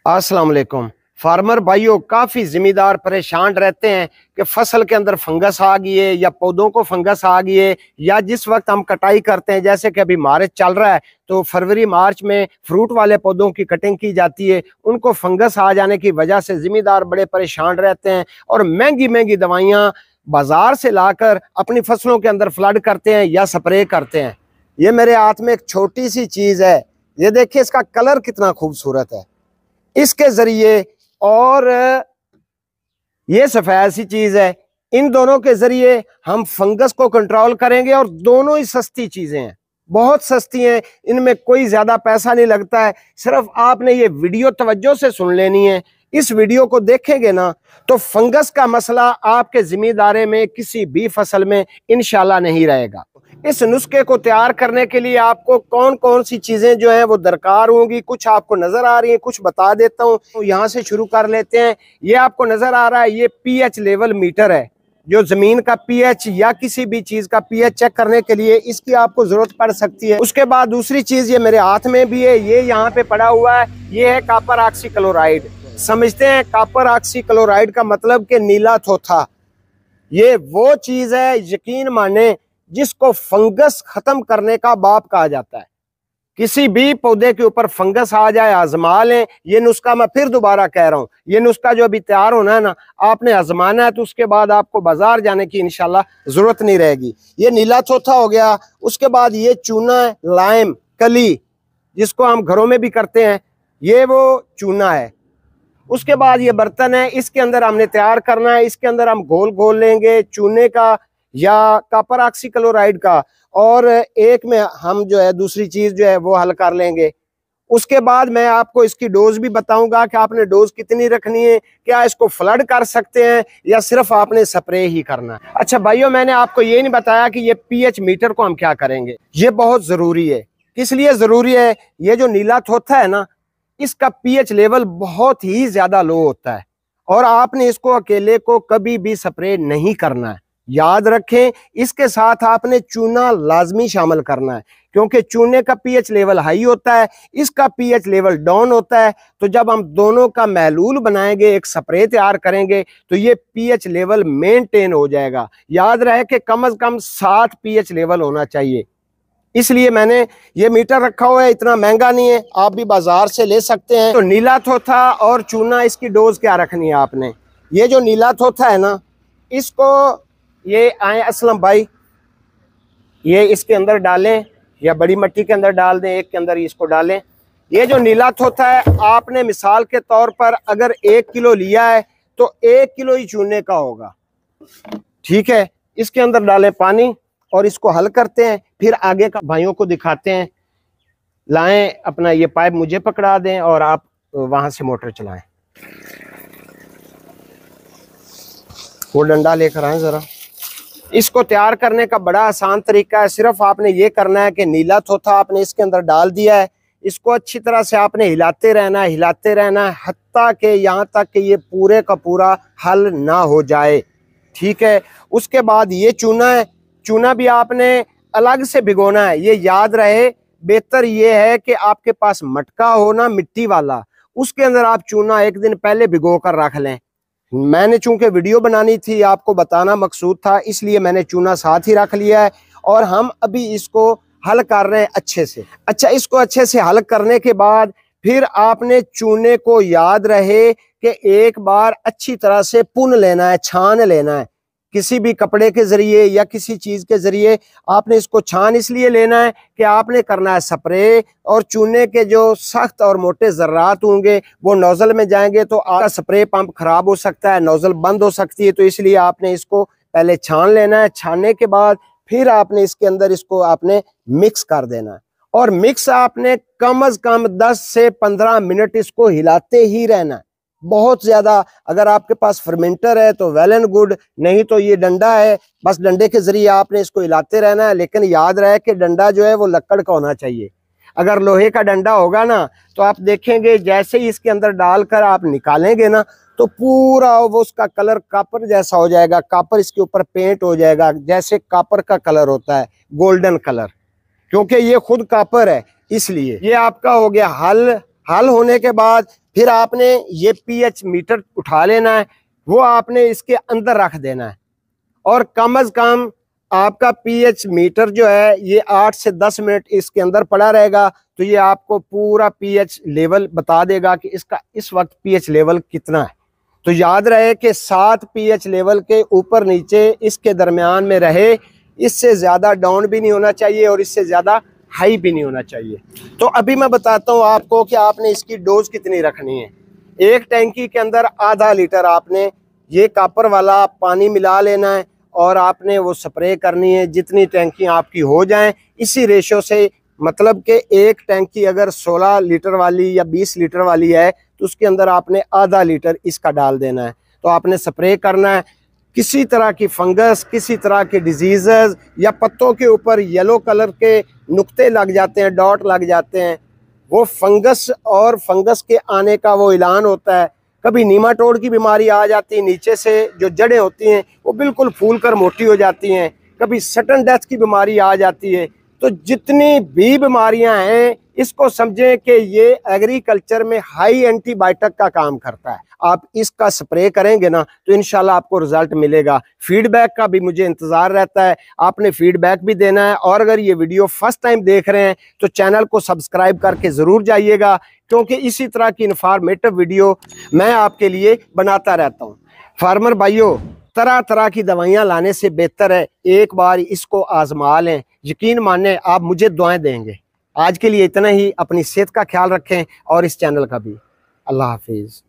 अस्सलाम वालेकुम। फार्मर भाइयों, काफ़ी ज़िम्मेदार परेशान रहते हैं कि फसल के अंदर फंगस आ गई है या पौधों को फंगस आ गई है, या जिस वक्त हम कटाई करते हैं, जैसे कि अभी मार्च चल रहा है तो फरवरी मार्च में फ्रूट वाले पौधों की कटिंग की जाती है, उनको फंगस आ जाने की वजह से ज़िम्मेदार बड़े परेशान रहते हैं और महंगी महंगी दवाइयाँ बाजार से लाकर अपनी फसलों के अंदर फ्लड करते हैं या स्प्रे करते हैं। ये मेरे हाथ में एक छोटी सी चीज़ है, ये देखिए इसका कलर कितना खूबसूरत है। इसके जरिए और ये सफेद सी चीज है, इन दोनों के जरिए हम फंगस को कंट्रोल करेंगे और दोनों ही सस्ती चीजें हैं, बहुत सस्ती हैं, इनमें कोई ज्यादा पैसा नहीं लगता है। सिर्फ आपने ये वीडियो तवज्जो से सुन लेनी है। इस वीडियो को देखेंगे ना तो फंगस का मसला आपके जिम्मेदारी में किसी भी फसल में इंशाल्लाह नहीं रहेगा। इस नुस्खे को तैयार करने के लिए आपको कौन कौन सी चीजें जो हैं वो दरकार होंगी, कुछ आपको नजर आ रही हैं, कुछ बता देता हूँ। तो यहाँ से शुरू कर लेते हैं। ये आपको नजर आ रहा है, ये पीएच लेवल मीटर है, जो जमीन का पीएच या किसी भी चीज का पीएच चेक करने के लिए इसकी आपको जरूरत पड़ सकती है। उसके बाद दूसरी चीज ये मेरे हाथ में भी है, ये यहाँ पे पड़ा हुआ है, ये है कॉपर ऑक्सीक्लोराइड। समझते हैं कॉपर ऑक्सीक्लोराइड का मतलब कि नीला थोथा। ये वो चीज है, यकीन माने, जिसको फंगस खत्म करने का बाप कहा जाता है। किसी भी पौधे के ऊपर फंगस आ जाए, आजमा लें। ये नुस्खा मैं फिर दोबारा कह रहा हूँ, ये नुस्खा जो अभी तैयार होना है ना, आपने आजमाना है, तो उसके बाद आपको बाजार जाने की इंशाल्लाह जरूरत नहीं रहेगी। ये नीला चौथा हो गया। उसके बाद ये चूना है, लाइम कली, जिसको हम घरों में भी करते हैं, ये वो चूना है। उसके बाद ये बर्तन है, इसके अंदर हमने तैयार करना है, इसके अंदर हम घोल लेंगे चूने का या कॉपर ऑक्सीक्लोराइड का, और एक में हम जो है दूसरी चीज जो है वो हल कर लेंगे। उसके बाद मैं आपको इसकी डोज भी बताऊंगा कि आपने डोज कितनी रखनी है, क्या इसको फ्लड कर सकते हैं या सिर्फ आपने स्प्रे ही करना है। अच्छा भाइयों, मैंने आपको ये नहीं बताया कि ये पीएच मीटर को हम क्या करेंगे। ये बहुत जरूरी है। किस लिए जरूरी है? ये जो नीला थोथा है ना, इसका पीएच लेवल बहुत ही ज्यादा लो होता है और आपने इसको अकेले को कभी भी स्प्रे नहीं करना है। याद रखें, इसके साथ आपने चूना लाजमी शामिल करना है, क्योंकि चूने का पीएच लेवल हाई होता है, इसका पीएच लेवल डाउन होता है। तो जब हम दोनों का महलूल बनाएंगे, एक स्प्रे तैयार करेंगे, तो ये पीएच लेवल मेंटेन हो जाएगा। याद रहे कि कम से कम 60 पीएच लेवल होना चाहिए। इसलिए मैंने ये मीटर रखा हुआ है, इतना महंगा नहीं है, आप भी बाजार से ले सकते हैं। तो नीला थोथा और चूना, इसकी डोज क्या रखनी है आपने। ये जो नीला थोथा है ना, इसको ये आए असलम भाई, ये इसके अंदर डालें या बड़ी मट्टी के अंदर डाल दें, एक के अंदर इसको डालें। ये जो नीला थोथा है, आपने मिसाल के तौर पर अगर 1 किलो लिया है तो 1 किलो ही चूने का होगा, ठीक है। इसके अंदर डालें पानी और इसको हल करते हैं, फिर आगे का भाइयों को दिखाते हैं। लाएं अपना ये पाइप, मुझे पकड़ा दें और आप वहां से मोटर चलाएं। वो डंडा लेकर आए जरा। इसको तैयार करने का बड़ा आसान तरीका है, सिर्फ आपने ये करना है कि नीला थोथा आपने इसके अंदर डाल दिया है, इसको अच्छी तरह से आपने हिलाते रहना है, हिलाते रहना है, हत्ता के यहाँ तक कि ये पूरे का पूरा हल ना हो जाए, ठीक है। उसके बाद ये चूना है, चूना भी आपने अलग से भिगोना है। ये याद रहे, बेहतर ये है कि आपके पास मटका हो ना, मिट्टी वाला, उसके अंदर आप चूना 1 दिन पहले भिगो कर रख लें। मैंने चूंकि वीडियो बनानी थी, आपको बताना मकसूद था, इसलिए मैंने चूना साथ ही रख लिया है और हम अभी इसको हल कर रहे हैं अच्छे से। अच्छा, इसको अच्छे से हल करने के बाद फिर आपने चूने को, याद रहे कि एक बार अच्छी तरह से पुन लेना है, छान लेना है, किसी भी कपड़े के जरिए या किसी चीज के जरिए आपने इसको छान इसलिए लेना है कि आपने करना है स्प्रे, और चूने के जो सख्त और मोटे जर्रात होंगे वो नोजल में जाएंगे तो आपका स्प्रे पंप खराब हो सकता है, नोजल बंद हो सकती है। तो इसलिए आपने इसको पहले छान लेना है, छानने के बाद फिर आपने इसके अंदर इसको आपने मिक्स कर देना है, और मिक्स आपने कम अज कम 10 से 15 मिनट इसको हिलाते ही रहना है। बहुत ज्यादा अगर आपके पास फर्मेंटर है तो वेल एंड गुड, नहीं तो ये डंडा है, बस डंडे के जरिए आपने इसको हिलाते रहना है। लेकिन याद रहे कि डंडा जो है वो लक्कड़ का होना चाहिए। अगर लोहे का डंडा होगा ना, तो आप देखेंगे जैसे ही इसके अंदर डालकर आप निकालेंगे ना, तो पूरा वो उसका कलर कॉपर जैसा हो जाएगा, कॉपर इसके ऊपर पेंट हो जाएगा, जैसे कॉपर का कलर होता है, गोल्डन कलर, क्योंकि ये खुद कॉपर है। इसलिए ये आपका हो गया हल हल होने के बाद फिर आपने ये pH मीटर उठा लेना है, वो आपने इसके अंदर रख देना है और कम से कम आपका pH मीटर जो है ये 8 से 10 मिनट इसके अंदर पड़ा रहेगा, तो ये आपको पूरा pH लेवल बता देगा कि इसका इस वक्त pH लेवल कितना है। तो याद रहे कि 7 pH लेवल के ऊपर नीचे इसके दरमियान में रहे, इससे ज़्यादा डाउन भी नहीं होना चाहिए और इससे ज़्यादा हाई भी नहीं होना चाहिए। तो अभी मैं बताता हूँ आपको कि आपने इसकी डोज कितनी रखनी है। एक टैंकी के अंदर आधा लीटर आपने ये कॉपर वाला पानी मिला लेना है और आपने वो स्प्रे करनी है। जितनी टैंकी आपकी हो जाएं इसी रेशो से, मतलब कि एक टैंकी अगर 16 लीटर वाली या 20 लीटर वाली है तो उसके अंदर आपने आधा लीटर इसका डाल देना है। तो आपने स्प्रे करना है। किसी तरह की फंगस, किसी तरह के डिजीज़ या पत्तों के ऊपर येलो कलर के नुक्ते लग जाते हैं, डॉट लग जाते हैं, वो फंगस और फंगस के आने का वो ऐलान होता है। कभी नीमाटोड की बीमारी आ जाती है, नीचे से जो जड़ें होती हैं वो बिल्कुल फूल कर मोटी हो जाती हैं। कभी सडन डेथ की बीमारी आ जाती है। तो जितनी भी बीमारियां हैं इसको समझें कि ये एग्रीकल्चर में हाई एंटीबायोटिक का काम करता है। आप इसका स्प्रे करेंगे ना तो इंशाल्लाह आपको रिजल्ट मिलेगा। फीडबैक का भी मुझे इंतजार रहता है, आपने फीडबैक भी देना है। और अगर ये वीडियो फर्स्ट टाइम देख रहे हैं तो चैनल को सब्सक्राइब करके ज़रूर जाइएगा, क्योंकि इसी तरह की इन्फॉर्मेटिव वीडियो मैं आपके लिए बनाता रहता हूँ। फार्मर भाइयों, तरह तरह की दवाइयाँ लाने से बेहतर है एक बार इसको आजमा लें। यकीन माने आप मुझे दुआएं देंगे। आज के लिए इतना ही। अपनी सेहत का ख्याल रखें और इस चैनल का भी। अल्लाह हाफिज़।